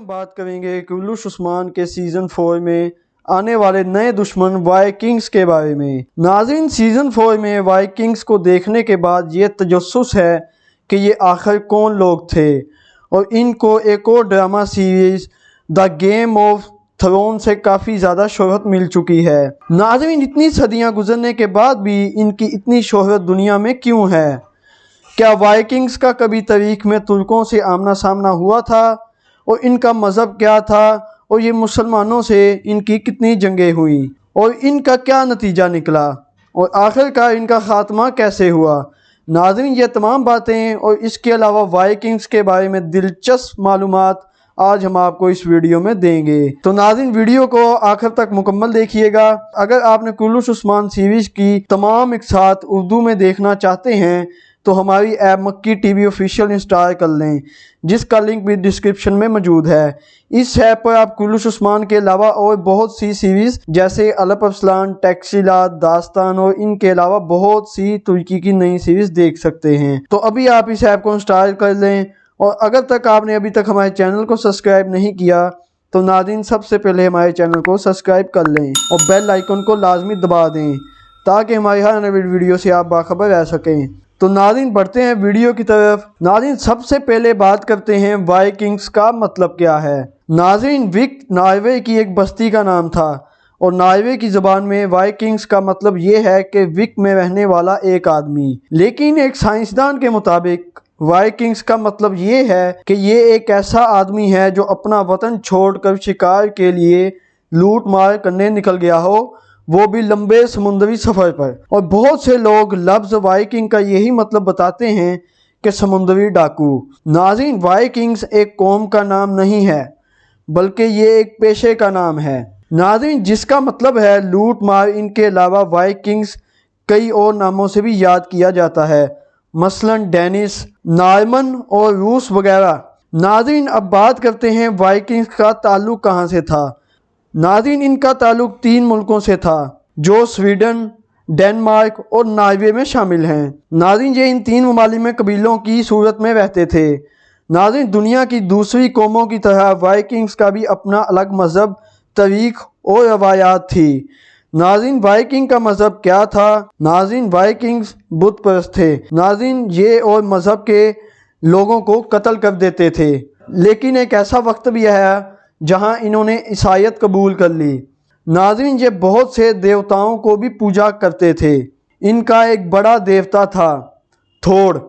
हम बात करेंगे कुलुश उस्मान के सीज़न 4 में आने वाले नए दुश्मन वाइकिंग्स के बारे में। नाज़रीन, सीज़न 4 में वाइकिंग्स को देखने के बाद ये तजस्सुस है कि ये आखिर कौन लोग थे और इनको एक और drama series the game of throne से काफ़ी ज़्यादा शोहरत मिल चुकी है। नाज़रीन, इतनी सदियाँ गुजरने के बाद भी इनकी इतनी शोहरत दुनिया में क्यों है? क्या वाइकिंग्स का कभी तारीख में तुर्कों से आमना सामना हुआ था और इनका मज़हब क्या था और ये मुसलमानों से इनकी कितनी जंगें हुई और इनका क्या नतीजा निकला और आखिरकार इनका ख़ात्मा कैसे हुआ? नाज़रीन, ये तमाम बातें और इसके अलावा वाइकिंग्स के बारे में दिलचस्प मालूमात आज हम आपको इस वीडियो में देंगे। तो नाज़रीन, वीडियो को आखिर तक मुकम्मल देखिएगा। अगर आपने कुलुश उस्मान सीरीज़ की तमाम एक साथ उर्दू में देखना चाहते हैं तो हमारी ऐप मक्की टीवी ऑफिशियल इंस्टॉल कर लें, जिसका लिंक भी डिस्क्रिप्शन में मौजूद है। इस ऐप पर आप कुलुश उस्मान के अलावा और बहुत सी सीरीज़ जैसे अलप अफसलान, टैक्सीलात, दास्तान और इनके अलावा बहुत सी तुर्की की नई सीरीज़ देख सकते हैं। तो अभी आप इस ऐप को इंस्टॉल कर लें और अगर तक आपने अभी तक हमारे चैनल को सब्सक्राइब नहीं किया तो नाज़रीन, सबसे पहले हमारे चैनल को सब्सक्राइब कर लें और बेल आइकन को लाजमी दबा दें ताकि हमारी हर नई वीडियो से आप बाखबर रह सकें। तो नाज़रीन, बढ़ते हैं वीडियो की तरफ। नाज़रीन, सबसे पहले बात करते हैं वाइकिंग्स का मतलब क्या है। नाज़रीन, विक नॉर्वे की एक बस्ती का नाम था और नॉर्वे की ज़बान में वाइकिंग्स का मतलब ये है कि विक में रहने वाला एक आदमी। लेकिन एक साइंसदान के मुताबिक वाइकिंग्स का मतलब ये है कि ये एक ऐसा आदमी है जो अपना वतन छोड़कर शिकार के लिए लूट मार करने निकल गया हो, वो भी लंबे समुद्री सफ़र पर। और बहुत से लोग लफ्ज़ वाइकिंग का यही मतलब बताते हैं कि समुद्री डाकू। नाज़रीन, वाइकिंग्स एक कौम का नाम नहीं है बल्कि ये एक पेशे का नाम है नाज़रीन, जिसका मतलब है लूट मार। इनके अलावा वाइकिंग्स कई और नामों से भी याद किया जाता है, मसलन डेनिस, नॉर्मन और रूस वगैरह। नाज़रीन, अब बात करते हैं वाइकिंग्स का ताल्लुक़ कहाँ से था। नाज़रीन, इनका ताल्लुक़ 3 मुल्कों से था जो स्वीडन, डेनमार्क और नॉर्वे में शामिल हैं। नाज़रीन, ये इन 3 ममालिक में कबीलों की सूरत में रहते थे। नाज़रीन, दुनिया की दूसरी कौमों की तरह वाइकिंग्स का भी अपना अलग मज़हब, तारीख और रवायात थी। नाज़रीन, वाइकिंग का मज़हब क्या था? नाज़रीन, वाइकिंग्स बुत परस्त थे। नाज़रीन, ये और मज़हब के लोगों को कत्ल कर देते थे। लेकिन एक ऐसा वक्त भी आया जहां इन्होंने ईसाईयत कबूल कर ली। नाज़रीन, ये बहुत से देवताओं को भी पूजा करते थे। इनका एक बड़ा देवता था थोर।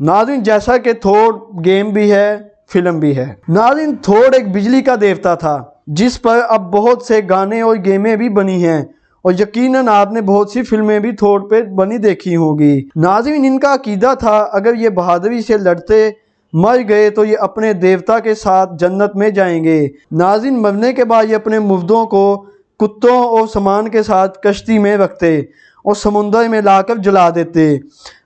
नाज़रीन, जैसा कि थोर गेम भी है, फिल्म भी है। नाज़रीन, थोर एक बिजली का देवता था जिस पर अब बहुत से गाने और गेमें भी बनी हैं और यकीनन आपने बहुत सी फिल्में भी थोर पे बनी देखी होगी। नाज़रीन, इनका अकीदा था अगर ये बहादुरी से लड़ते मर गए तो ये अपने देवता के साथ जन्नत में जाएंगे। नाज़रीन, मरने के बाद ये अपने मुर्दों को कुत्तों और सामान के साथ कश्ती में रखते और समुंदर में लाकर जला देते।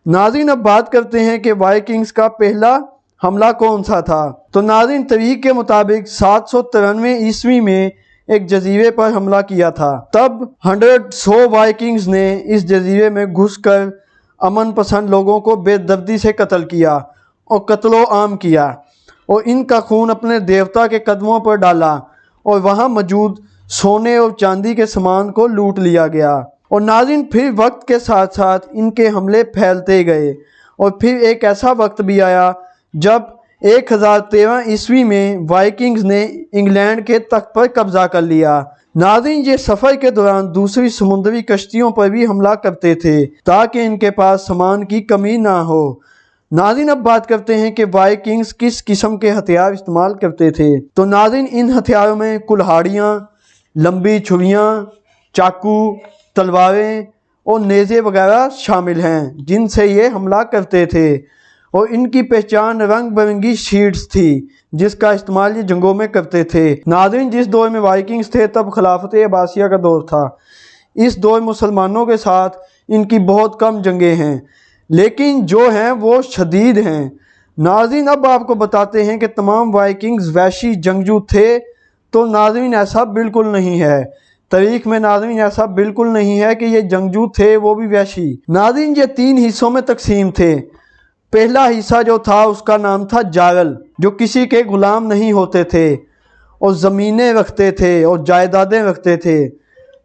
नाज़रीन, अब बात करते हैं कि वाइकिंग्स का पहला हमला कौन सा था। तो नाज़रीन, तारीख के मुताबिक 793 ईस्वी में एक जजीरे पर हमला किया था। तब 100 वाइकिंग्स ने इस जजीरे में घुसकर अमन पसंद लोगों को बेदर्दी से कत्ल किया और कत्लो आम किया और इनका खून अपने देवता के कदमों पर डाला और वहाँ मौजूद सोने और चांदी के सामान को लूट लिया गया। और नाज़रीन, फिर वक्त के साथ साथ इनके हमले फैलते गए और फिर एक ऐसा वक्त भी आया जब 1013 ईस्वी में वाइकिंग्स ने इंग्लैंड के तख्त पर कब्जा कर लिया। नाज़रीन, ये सफ़र के दौरान दूसरी समुद्री कश्तियों पर भी हमला करते थे ताकि इनके पास सामान की कमी ना हो। नाज़रीन, अब बात करते हैं कि वाइकिंग्स किस किस्म के हथियार इस्तेमाल करते थे। तो नाज़रीन, इन हथियारों में कुल्हाड़ियाँ, लंबी छुरियाँ, चाकू, तलवारें और नेज़े वगैरह शामिल हैं जिनसे ये हमला करते थे। और इनकी पहचान रंग बिरंगी शीट्स थी जिसका इस्तेमाल ये जंगों में करते थे। नाज़रीन, जिस दौर में वाइकिंग्स थे तब खिलाफत अब्बासिया का दौर था। इस दौर मुसलमानों के साथ इनकी बहुत कम जंगें हैं लेकिन जो हैं वो शदीद हैं। नाज़रीन, अब आपको बताते हैं कि तमाम वाइकिंग्स वैशी जंगजू थे। तो नाज़रीन, ऐसा बिल्कुल नहीं है। तारीख में नाज़रीन ऐसा बिल्कुल नहीं है कि ये जंगजू थे, वो भी वैशी। नाज़रीन, ये 3 हिस्सों में तकसीम थे। पहला हिस्सा जो था उसका नाम था जारल, जो किसी के गुलाम नहीं होते थे اور زمینیں رکھتے تھے اور جائیدادیں رکھتے تھے۔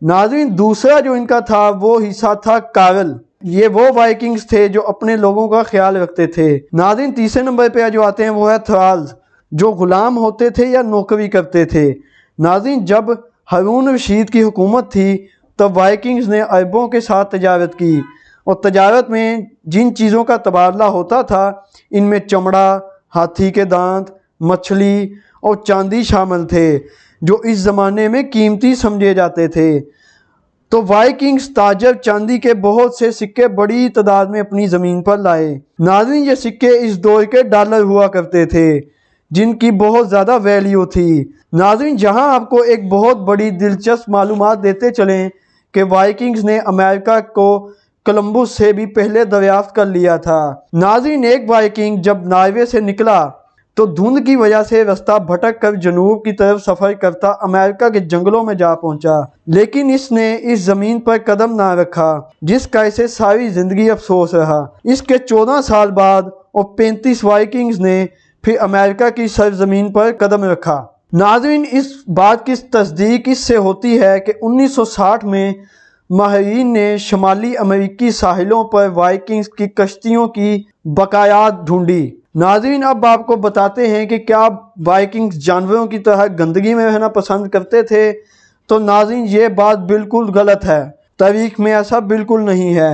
ناظرین دوسرا جو ان کا تھا وہ حصہ تھا کارل، یہ وہ وائکنگز تھے جو اپنے لوگوں کا خیال رکھتے تھے۔ ناظرین تیسرے نمبر پہ جو آتے ہیں وہ ہے تھرالز، جو غلام ہوتے تھے یا نوکری کرتے تھے۔ ناظرین جب ہارون رشید کی حکومت تھی تب وائکنگز نے عربوں کے ساتھ تجارت کی، اور تجارت میں جن چیزوں کا تبادلہ ہوتا تھا ان میں چمڑا، ہاتھی کے دانت، مچھلی اور چاندی شامل تھے، جو اس زمانے میں قیمتی سمجھے جاتے تھے۔ تو وائکنگز تاجر چاندی کے بہت سے سکے بڑی تعداد میں اپنی زمین پر لائے۔ ناظرین یہ سکے اس دور کے ڈالر ہوا کرتے تھے جن کی بہت زیادہ ویلیو تھی۔ ناظرین جہاں آپ کو ایک بہت بڑی دلچسپ معلومات دیتے چلیں کہ وائکنگز نے امریکہ کو کولمبس سے بھی پہلے دریافت کر لیا تھا۔ ناظرین ایک وائکنگ جب ناروے سے نکلا تو دھند کی وجہ سے راستہ بھٹک کر جنوب کی طرف سفر کرتا امریکہ کے جنگلوں میں جا پہنچا، لیکن اس نے اس زمین پر قدم نہ رکھا، جس کا اسے ساری زندگی افسوس رہا۔ اس کے 14 سال بعد اور 35 وائکنگز نے پھر امریکہ کی سرزمین پر قدم رکھا۔ ناظرین اس بات کی تصدیق اس سے ہوتی ہے کہ 1960 میں ماہرین نے شمالی امریکی ساحلوں پر وائکنگز کی کشتیوں کی بقایات ڈھونڈی۔ ناظرین اب آپ کو بتاتے ہیں کہ کیا وائکنگز جانوروں کی طرح گندگی میں رہنا پسند کرتے تھے؟ تو ناظرین یہ بات بالکل غلط ہے، تاریخ میں ایسا بالکل نہیں ہے۔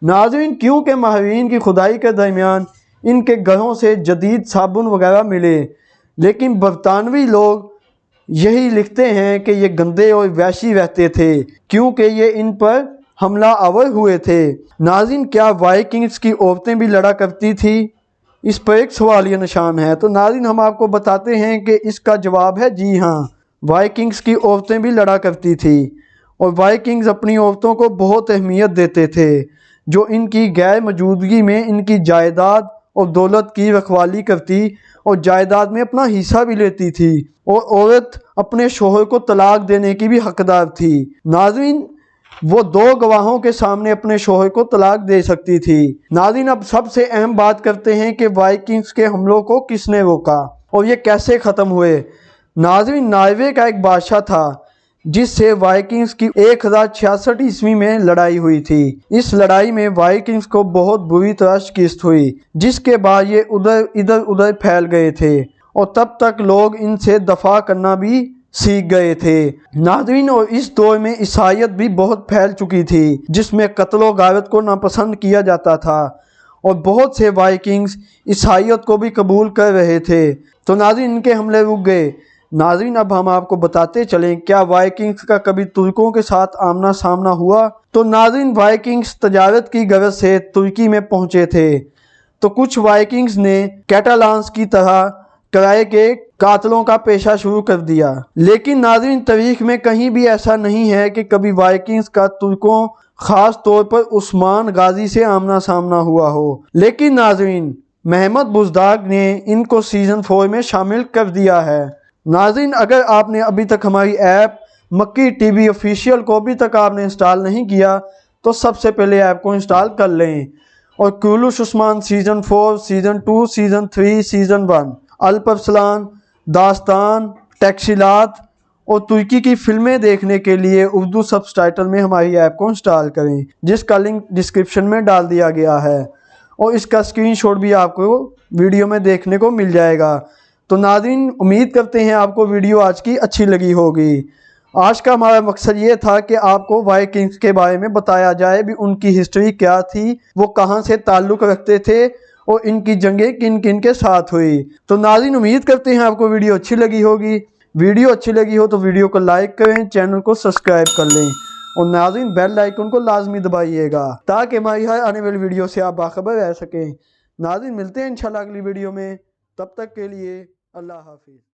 ناظرین کیونکہ ماہرین کی کھدائی کے درمیان ان کے گھروں سے جدید صابن وغیرہ ملے، لیکن برطانوی لوگ یہی لکھتے ہیں کہ یہ گندے اور وحشی رہتے تھے کیونکہ یہ ان پر حملہ آور ہوئے تھے۔ ناظرین کیا وائکنگز کی عورتیں بھی لڑا کرتی تھی؟ اس پر ایک سوالیہ نشان ہے۔ تو ناظرین ہم آپ کو بتاتے ہیں کہ اس کا جواب ہے جی ہاں، وائکنگز کی عورتیں بھی لڑا کرتی تھی، اور وائکنگز اپنی عورتوں کو بہت اہمیت دیتے تھے، جو ان کی غیر موجودگی میں ان کی جائیداد اور دولت کی رکھوالی کرتی اور جائیداد میں اپنا حصہ بھی لیتی تھی، اور عورت اپنے شوہر کو طلاق دینے کی بھی حقدار تھی۔ ناظرین وہ 2 گواہوں کے سامنے اپنے شوہر کو طلاق دے سکتی تھی۔ ناظرین اب سب سے اہم بات کرتے ہیں کہ وائکنگز کے حملوں کو کس نے روکا اور یہ کیسے ختم ہوئے۔ ناظرین ناروے کا ایک بادشاہ تھا جس سے وائکنگز کی 1066 عیسوی میں لڑائی ہوئی تھی۔ اس لڑائی میں وائکنگز کو بہت بری طرح شکست ہوئی، جس کے بعد یہ ادھر ادھر پھیل گئے تھے، اور تب تک لوگ ان سے دفاع کرنا بھی سیکھ گئے تھے۔ ناظرین اور اس دور میں عیسائیت بھی بہت پھیل چکی تھی، جس میں قتل و غارت کو ناپسند کیا جاتا تھا، اور بہت سے وائکنگز عیسائیت کو بھی قبول کر رہے تھے۔ تو ناظرین ان کے حملے رک گئے۔ ناظرین اب ہم آپ کو بتاتے چلیں کیا وائکنگز کا کبھی ترکوں کے ساتھ آمنا سامنا ہوا؟ تو ناظرین وائکنگز تجارت کی غرض سے ترکی میں پہنچے تھے، تو کچھ وائکنگز نے کیٹالانس کی طرح کرائے کے قاتلوں کا پیشہ شروع کر دیا، لیکن ناظرین تاریخ میں کہیں بھی ایسا نہیں ہے کہ کبھی وائکنگز کا ترکوں خاص طور پر عثمان غازی سے آمنا سامنا ہوا ہو۔ لیکن ناظرین محمد بزدار نے ان کو سیزن 4 میں شامل کر دیا ہے۔ ناظرین اگر آپ نے ابھی تک ہماری ایپ مکی ٹی وی آفیشیل کو ابھی تک آپ نے انسٹال نہیں کیا تو سب سے پہلے ایپ کو انسٹال کر لیں، اور Kurulus Osman season 4، season 2، season 3، season 1، Alp Arslan, داستان، تکشیلات اور ترکی کی فلمیں دیکھنے کے لیے اردو سب ٹائٹل میں ہماری ایپ کو انسٹال کریں، جس کا لنک ڈسکرپشن میں ڈال دیا گیا ہے، اور اس کا اسکرین شاٹ بھی آپ کو ویڈیو میں دیکھنے کو مل جائے گا۔ تو ناظرین امید کرتے ہیں آپ کو ویڈیو آج کی اچھی لگی ہوگی۔ آج کا ہمارا مقصد یہ تھا کہ آپ کو وائکنگز کے بارے میں بتایا جائے بھی ان کی ہسٹری کیا تھی، وہ کہاں سے تعلق رکھتے تھے، اور ان کی جنگیں کن کن کے ساتھ ہوئی۔ تو ناظرین امید کرتے ہیں آپ کو ویڈیو اچھی لگی ہوگی۔ ویڈیو اچھی لگی ہو تو ویڈیو کو لائک کریں، چینل کو سبسکرائب کر لیں، اور ناظرین بیل آئیکن کو لازمی دبائیے گا تاکہ ہماری ہر آنے والی ویڈیو سے آپ باخبر رہ سکیں۔ ناظرین ملتے ہیں انشاءاللہ اگلی ویڈیو میں، تب تک کے لیے اللہ حافظ۔